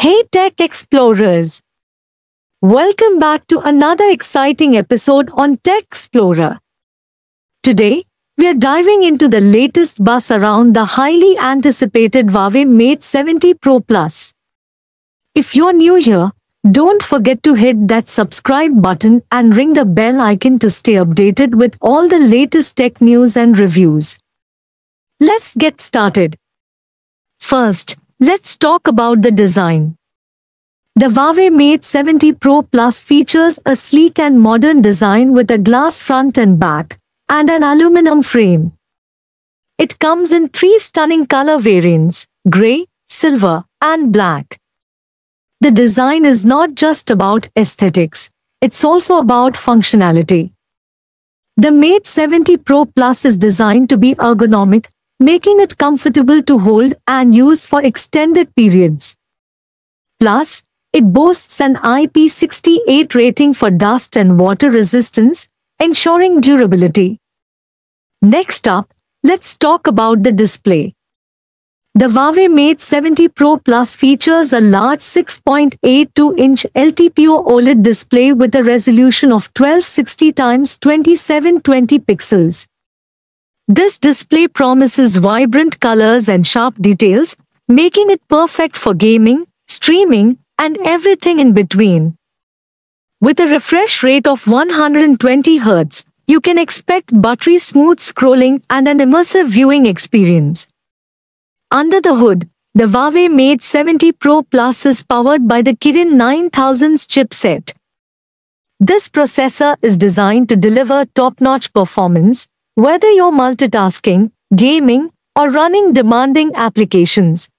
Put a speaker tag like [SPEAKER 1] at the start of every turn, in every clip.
[SPEAKER 1] Hey Tech Explorers! Welcome back to another exciting episode on Tech Explorer. Today, we are diving into the latest buzz around the highly anticipated Huawei Mate 70 Pro Plus. If you're new here, don't forget to hit that subscribe button and ring the bell icon to stay updated with all the latest tech news and reviews. Let's get started. First, let's talk about the design. The Huawei Mate 70 Pro Plus features a sleek and modern design with a glass front and back, and an aluminum frame. It comes in three stunning color variants: grey, silver, and black. The design is not just about aesthetics, it's also about functionality. The Mate 70 Pro Plus is designed to be ergonomic, making it comfortable to hold and use for extended periods. Plus, it boasts an IP68 rating for dust and water resistance, ensuring durability. Next up, let's talk about the display. The Huawei Mate 70 Pro Plus features a large 6.82-inch LTPO OLED display with a resolution of 1260 x 2720 pixels. This display promises vibrant colors and sharp details, making it perfect for gaming, streaming, and everything in between. With a refresh rate of 120 Hz, you can expect buttery smooth scrolling and an immersive viewing experience. Under the hood, the Huawei Mate 70 Pro Plus is powered by the Kirin 9000's chipset. This processor is designed to deliver top-notch performance, whether you're multitasking, gaming, or running demanding applications.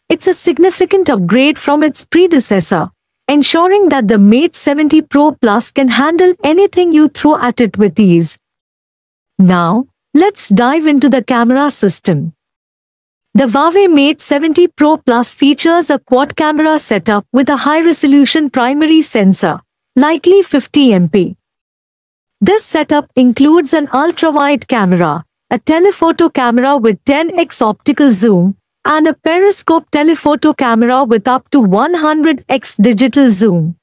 [SPEAKER 1] It's a significant upgrade from its predecessor, ensuring that the Mate 70 Pro Plus can handle anything you throw at it with ease. Now, let's dive into the camera system. The Huawei Mate 70 Pro Plus features a quad-camera setup with a high-resolution primary sensor, likely 50 MP. This setup includes an ultra-wide camera, a telephoto camera with 10x optical zoom, and a periscope telephoto camera with up to 100x digital zoom.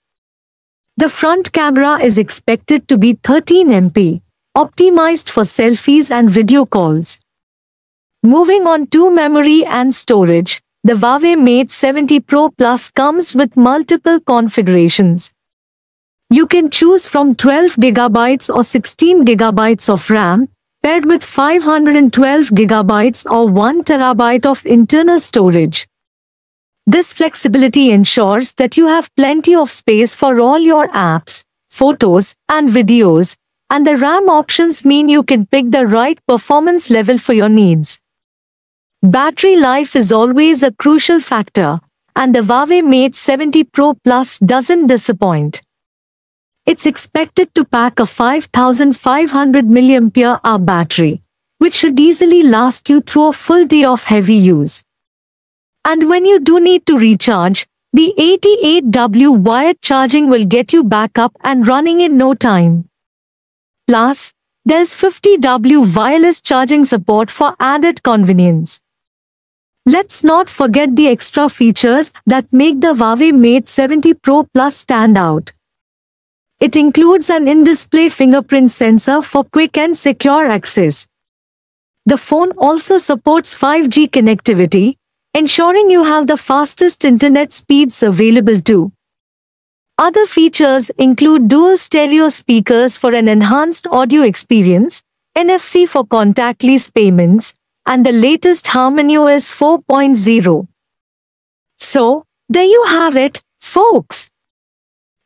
[SPEAKER 1] The front camera is expected to be 13 MP, optimized for selfies and video calls. Moving on to memory and storage, the Huawei Mate 70 Pro Plus comes with multiple configurations. You can choose from 12GB or 16GB of RAM, paired with 512GB or 1TB of internal storage. This flexibility ensures that you have plenty of space for all your apps, photos, and videos, and the RAM options mean you can pick the right performance level for your needs. Battery life is always a crucial factor, and the Huawei Mate 70 Pro Plus doesn't disappoint. It's expected to pack a 5500 mAh battery, which should easily last you through a full day of heavy use. And when you do need to recharge, the 88W wired charging will get you back up and running in no time. Plus, there's 50W wireless charging support for added convenience. Let's not forget the extra features that make the Huawei Mate 70 Pro Plus stand out. It includes an in-display fingerprint sensor for quick and secure access. The phone also supports 5G connectivity, ensuring you have the fastest internet speeds available too. Other features include dual stereo speakers for an enhanced audio experience, NFC for contactless payments, and the latest HarmonyOS 4.0. So, there you have it, folks.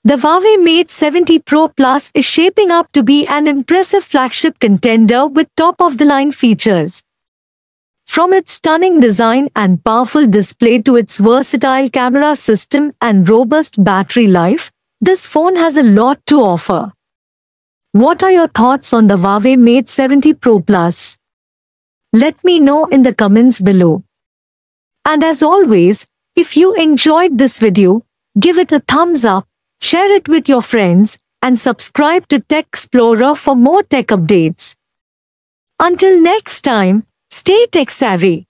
[SPEAKER 1] The Huawei Mate 70 Pro Plus is shaping up to be an impressive flagship contender with top-of-the-line features. From its stunning design and powerful display to its versatile camera system and robust battery life, this phone has a lot to offer. What are your thoughts on the Huawei Mate 70 Pro Plus? Let me know in the comments below. And as always, if you enjoyed this video, give it a thumbs up, share it with your friends, and subscribe to Tech Explorer for more tech updates. Until next time, stay tech savvy.